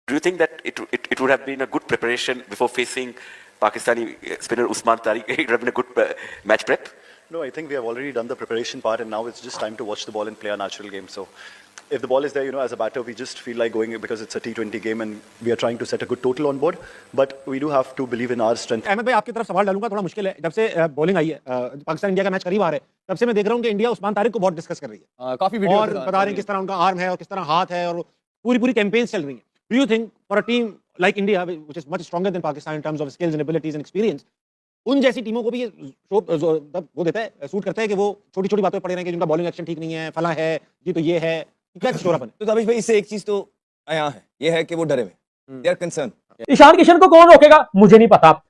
Do you think that it would have been a good preparation before facing Pakistani spinner Usman Tariq? It would have been a good match prep? No, I think we have already done the preparation part, and now it's just time to watch the ball and play our natural game. So if the ball is there, as a batter, we just feel like going because it's a T20 game and we are trying to set a good total on board. But we do have to believe in our strength. Ahmad भाई, आपकी तरफ सवाल डालूंगा, थोड़ा मुश्किल है। जब से बॉलिंग आई है, पाकिस्तान इंडिया का मैच करीब आ रहा है, तब से मैं देख रहा हूं कि इंडिया उस्मान तारिक को बहुत डिस्कस कर रही है। काफी वीडियो और बता रहे हैं किस तरह उनका आर्म है और किस तरह हाथ है, और पूरी कैंपेन्स चल रही हैं। Do you think for a team like India which is much stronger than Pakistan in terms of skills and abilities and experience, उन जैसी टीमों को भी ये वो देता है, सूट करता है कि वो छोटी-छोटी बातों पर पड़े रहें कि उनका बॉलिंग एक्शन ठीक नहीं है, फला है, जी तो ये है, क्या चोरापन है? तो तभी भाई इससे एक चीज तो आया है, ये है कि वो डरे हुए, they are concern. Ishan Kishan को कौन रोकेगा मुझे नहीं पता,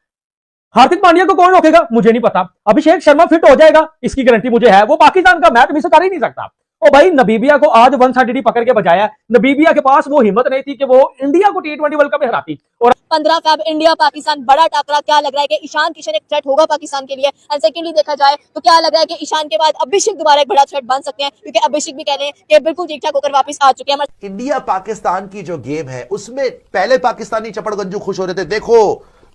हार्दिक पांड्या को कौन रोकेगा मुझे नहीं पता, अभिषेक शर्मा फिट हो जाएगा इसकी गारंटी मुझे है, वो पाकिस्तान का मैच मिस कर ही नहीं सकता। और भाई नबीबिया को आज 130 पकड़ के बजाया, नबीबिया के पास वो हिम्मत नहीं थी कि वो इंडिया को T20 वर्ल्ड कप में हराती। और 15 फैब इंडिया पाकिस्तान बड़ा टकरा, क्या लग रहा है कि ईशान किशन एक थ्रेट होगा पाकिस्तान के लिए? एंड सेकेंडली देखा जाए तो क्या लग रहा है कि ईशान के बाद अभिषेक दोबारा एक बड़ा थ्रेट बन सकते हैं, क्योंकि अभिषेक भी कह रहे हैं कि बिल्कुल ठीक ठाक होकर वापस आ चुके हैं। इंडिया पाकिस्तान की जो गेम है उसमें पहले पाकिस्तानी चपड़गंजू खुश हो रहे थे,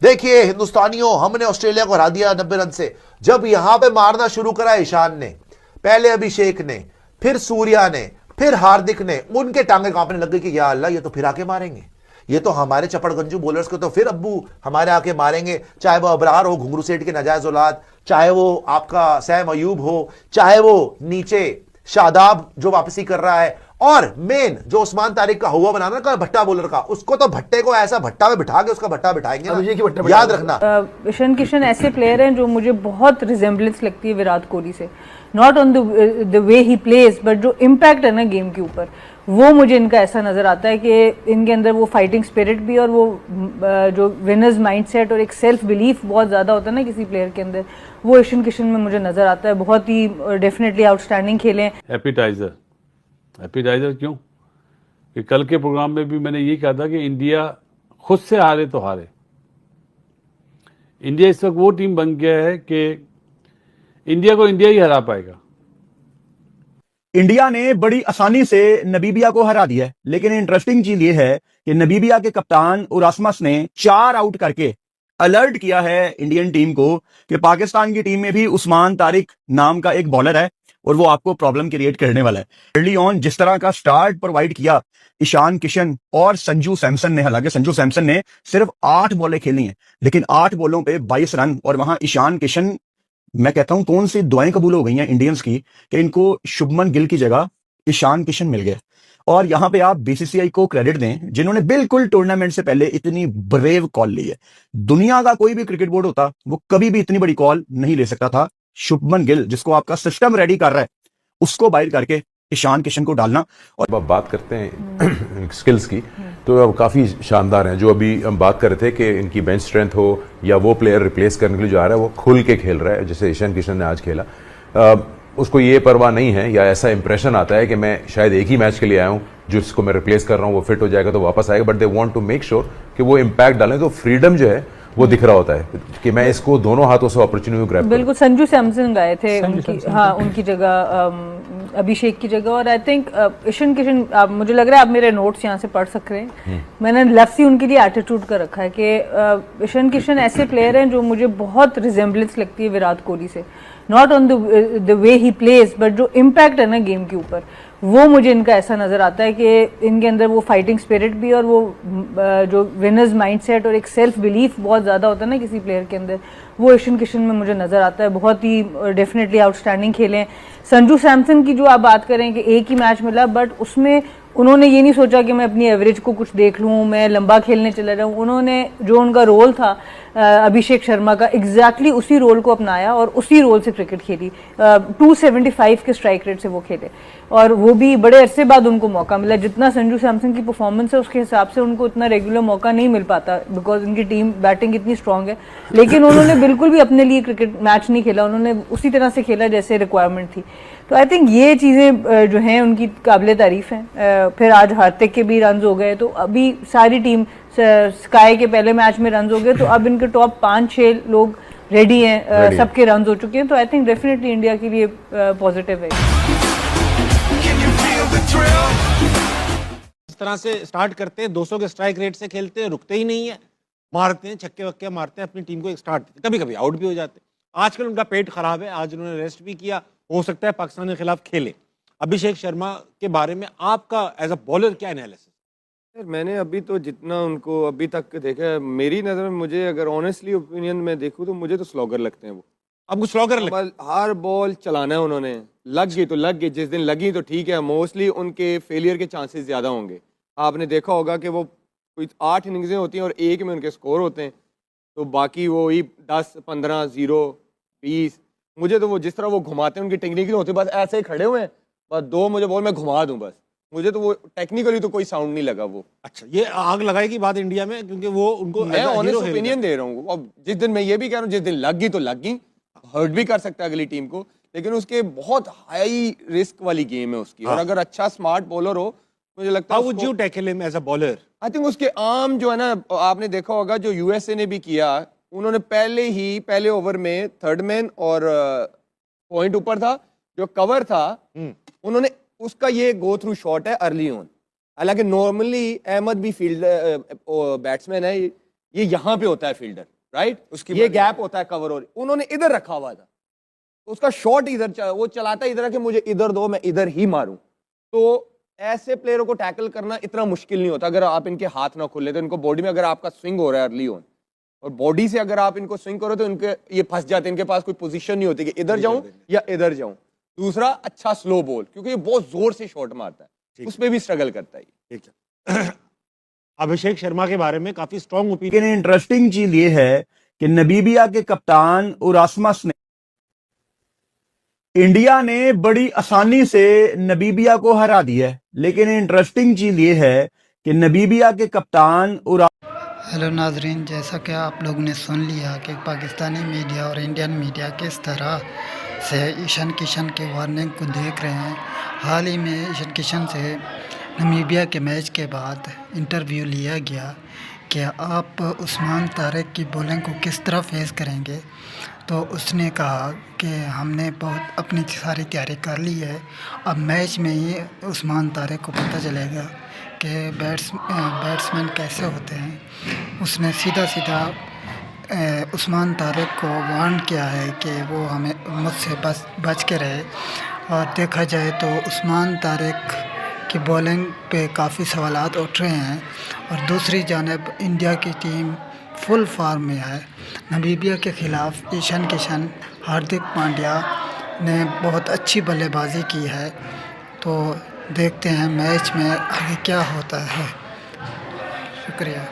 देखिए हिंदुस्तानियों, हमने ऑस्ट्रेलिया को हरा दिया 90 रन से। जब यहां पे मारना शुरू करा ईशान ने, पहले अभिषेक ने, फिर सूर्या ने, फिर हार्दिक ने, उनके टांगे कांपने लग गई कि या अल्लाह ये तो फिर आके मारेंगे, ये तो हमारे चपड़गंजू बॉलर्स को तो फिर अब्बू हमारे आके मारेंगे। चाहे वो अबरार हो, घुंगरू सेठ के नाजायज औलाद, चाहे वो आपका सैम अयूब हो, चाहे वो नीचे शादाब जो वापसी कर रहा है, और मेन जो उस्मान तारिक का हुआ बनाना का भट्टा बॉलर का, उसको तो भट्टे को ऐसा भट्टा में बिठा के उसका भट्टा बिठाएंगे ना, याद रखना। ईशान किशन ऐसे प्लेयर हैं जो मुझे बहुत रिजेम्बलेंस लगती है विराट कोहली से, not on the way he plays but जो इम्पैक्ट है ना गेम के ऊपर, वो मुझे इनका ऐसा नजर आता है कि इनके अंदर वो फाइटिंग स्पिरिट भी और वो जो विनर्स माइंडसेट और एक सेल्फ बिलीफ बहुत ज़्यादा होता है ना किसी प्लेयर के अंदर, वो ईशान किशन में मुझे नजर आता है। बहुत ही डेफिनेटली आउटस्टैंडिंग खेले। एपिटाइजर क्यों कि कल के प्रोग्राम में भी मैंने ये कहा था कि इंडिया खुद से हारे तो हारे। इंडिया इस वक्त वो टीम बन गया है कि इंडिया को इंडिया ही हरा पाएगा। इंडिया ने बड़ी आसानी से नबीबिया को हरा दिया है, लेकिन इंटरेस्टिंग चीज ये है कि नबीबिया के कप्तान उरास्मस ने 4 आउट करके अलर्ट किया है इंडियन टीम को कि पाकिस्तान की टीम में भी उस्मान तारिक नाम का एक बॉलर है और वो आपको प्रॉब्लम क्रिएट करने वाला है। अर्ली ऑन जिस तरह का स्टार्ट प्रोवाइड किया ईशान किशन और संजू सैमसन ने, हालांकि संजू सैमसन ने सिर्फ 8 बॉलें खेली हैं, लेकिन 8 बॉलों पे 22 रन, और वहां ईशान किशन, मैं कहता हूं कौन सी दुआएं कबूल हो गई हैं इंडियंस की कि इनको शुभमन गिल की जगह ईशान किशन मिल गया। और यहां पे आप बीसीसीआई को क्रेडिट दें जिन्होंने बिल्कुल टूर्नामेंट से पहले इतनी ब्रेव कॉल ली है। दुनिया का कोई भी क्रिकेट बोर्ड होता वो कभी भी इतनी बड़ी कॉल नहीं ले सकता था। शुभमन गिल जिसको आपका सिस्टम रेडी कर रहा है, उसको बाहर करके ईशान किशन को डालना। और अब बात करते हैं स्किल्स की, तो अब काफ़ी शानदार हैं। जो अभी हम बात कर रहे थे कि इनकी बेंच स्ट्रेंथ हो या वो प्लेयर रिप्लेस करने के लिए जो आ रहा है वो खुल के खेल रहा है, जैसे ईशान किशन ने आज खेला। उसको ये परवाह नहीं है या ऐसा इंप्रेशन आता है कि मैं शायद एक ही मैच के लिए आया हूँ, जिसको मैं रिप्लेस कर रहा हूँ वो फिट हो जाएगा तो वापस आएगा, but they want to make sure कि वो इम्पैक्ट डालें। तो फ्रीडम जो है वो दिख रहा होता है कि मैं इसको दोनों हाथों से अपॉर्चुनिटी ग्रैब करूं। बिल्कुल, संजू सैमसन गए थे उनकी जगह, अभिषेक की जगह। और आई थिंक ईशान किशन, मुझे लग रहा है आप मेरे नोट्स यहाँ से पढ़ सक रहे हैं, मैंने लेफ्ट सी उनके लिए एटीट्यूड कर रखा है कि ईशान किशन ऐसे प्लेयर हैं जो मुझे बहुत रिजेम्बलेंस लगती है विराट कोहली से, not on the way he plays but जो इम्पैक्ट है ना गेम के ऊपर, वो मुझे इनका ऐसा नज़र आता है कि इनके अंदर वो फाइटिंग स्पिरिट भी और वो जो विनर्स माइंडसेट और एक सेल्फ बिलीफ बहुत ज़्यादा होता है ना किसी प्लेयर के अंदर, वो ईशान किशन में मुझे नज़र आता है। बहुत ही डेफिनेटली आउटस्टैंडिंग खेले। संजू सैमसन की जो आप बात करें कि एक ही मैच मिला, बट उसमें उन्होंने ये नहीं सोचा कि मैं अपनी एवरेज को कुछ देख लूँ, मैं लंबा खेलने चला जाऊँ। उन्होंने जो उनका रोल था अभिषेक शर्मा का, एग्जैक्टली उसी रोल को अपनाया और उसी रोल से क्रिकेट खेली। 275 के स्ट्राइक रेट से वो खेले और वो भी बड़े अरसे बाद उनको मौका मिला। जितना संजू सैमसन की परफॉर्मेंस है उसके हिसाब से उनको उतना रेगुलर मौका नहीं मिल पाता, बिकॉज उनकी टीम बैटिंग इतनी स्ट्रांग है। लेकिन उन्होंने बिल्कुल भी अपने लिए क्रिकेट मैच नहीं खेला, उन्होंने उसी तरह से खेला जैसे रिक्वायरमेंट थी। तो आई थिंक ये चीज़ें जो हैं उनकी काबिल तारीफ़ हैं। फिर आज हार्दिक के भी रन हो गए, तो अभी सारी टीम, स्काई के पहले मैच में रन हो गए, तो अब इनके टॉप 5-6 लोग रेडी हैं, सबके रन हो चुके हैं। तो आई थिंक डेफिनेटली इंडिया के लिए पॉजिटिव है। तरह से स्टार्ट करते हैं, 200 के स्ट्राइक रेट से खेलते हैं, रुकते ही नहीं है, मारते हैं, छक्के वक्के मारते हैं, अपनी टीम को एक स्टार्ट देते हैं, कभी कभी आउट भी हो जाते हैं। आजकल उनका पेट खराब है, आज उन्होंने रेस्ट भी किया, हो सकता है पाकिस्तान के खिलाफ खेले। अभिषेक शर्मा के बारे में आपका एज अ बॉलर क्या एनालिसिस? यार मैंने अभी तो जितना उनको अभी तक देखा है, मेरी नज़र में मुझे अगर ऑनेस्टली ओपिनियन में देखूँ तो मुझे तो स्लॉगर लगते हैं वो। अब कुछ स्लॉगर लगे? हर बॉल चलाना है उन्होंने, लग गई तो लग गई, जिस दिन लगी तो ठीक है, मोस्टली उनके फेलियर के चांसेस ज़्यादा होंगे। आपने देखा होगा कि वो कोई 8 इनिंग्सें होती हैं और एक में उनके स्कोर होते हैं, तो बाकी वो ही 10, 15, 0, 20। मुझे तो वो जिस तरह वो घुमाते हैं, उनकी टेक्निक नहीं होती, बस ऐसे ही खड़े हुए हैं, बस 2 मुझे बॉल मैं घुमा दूँ बस। मुझे तो वो टेक्निकली तो कोई साउंड नहीं लगा वो। अच्छा, ये आग लगाएगी बात इंडिया में, क्योंकि वो उनको मैं ऑनेस्ट ओपिनियन दे रहा हूँ। अब जिस दिन मैं ये भी कह रहा हूँ, जिस दिन लग गई तो लग गई, हर्ट भी कर सकता है अगली टीम को, लेकिन उसके बहुत हाई रिस्क वाली गेम है उसकी। और अगर अच्छा स्मार्ट बॉलर हो, मुझे लगता है how would you tackle him as a bowler? I think उसके आर्म जो है ना, आपने देखा होगा जो यूएसए ने भी किया, उन्होंने पहले ओवर में थर्ड मैन और पॉइंट ऊपर था, जो कवर था उन्होंने उसका ये गो थ्रू शॉट है अर्ली ऑन। हालांकि नॉर्मली अहमद भी बैट्समैन है, ये यहाँ पे होता है फील्डर, राइट, उसकी ये गैप होता है कवर, और उन्होंने इधर रखा हुआ था, उसका शॉट इधर वो चलाता इधर है कि मुझे इधर दो, मैं इधर ही मारूं। तो ऐसे प्लेयरों को टैकल करना इतना मुश्किल नहीं होता अगर आप इनके हाथ ना खोले तो। इनको बॉडी में अगर आपका स्विंग हो रहा है अर्ली ऑन, और बॉडी से अगर आप इनको स्विंग करो तो इनके ये फंस जाते हैं, इनके पास कोई पोजीशन नहीं होती कि इधर जाऊं या इधर जाऊं। दूसरा, अच्छा स्लो बॉल, क्योंकि ये बहुत जोर से शॉट मारता है, उसमें भी स्ट्रगल करता है। ठीक है। अभिषेक शर्मा के बारे में काफी स्ट्रॉन्ग ओपिनियन। लेकिन इंटरेस्टिंग चीज ये है कि नबीबिया के कप्तान उरास्मस ने, इंडिया ने बड़ी आसानी से नबीबिया को हरा दिया है। लेकिन इंटरेस्टिंग चीज ये है कि नबीबिया के कप्तान हेलो नाजरीन, जैसा कि आप लोगों ने सुन लिया कि पाकिस्तानी मीडिया और इंडियन मीडिया किस तरह से ईशान किशन के वार्निंग को देख रहे हैं। हाल ही में ईशान किशन से नमीबिया के मैच के बाद इंटरव्यू लिया गया कि आप उस्मान तारिक की बॉलिंग को किस तरह फेस करेंगे, तो उसने कहा कि हमने बहुत अपनी सारी तैयारी कर ली है, अब मैच में ही उस्मान तारिक को पता चलेगा कि बैट्समैन कैसे होते हैं। उसने सीधा उस्मान तारिक को वार्न किया है कि वो हमें मुझसे बच के रहे। और देखा जाए तो उस्मान तारिक की बॉलिंग पे काफ़ी सवालात उठ रहे हैं, और दूसरी जानिब इंडिया की टीम फुल फॉर्म में है। नमीबिया के ख़िलाफ़ ईशान किशन, हार्दिक पांड्या ने बहुत अच्छी बल्लेबाजी की है, तो देखते हैं मैच में आगे क्या होता है। शुक्रिया।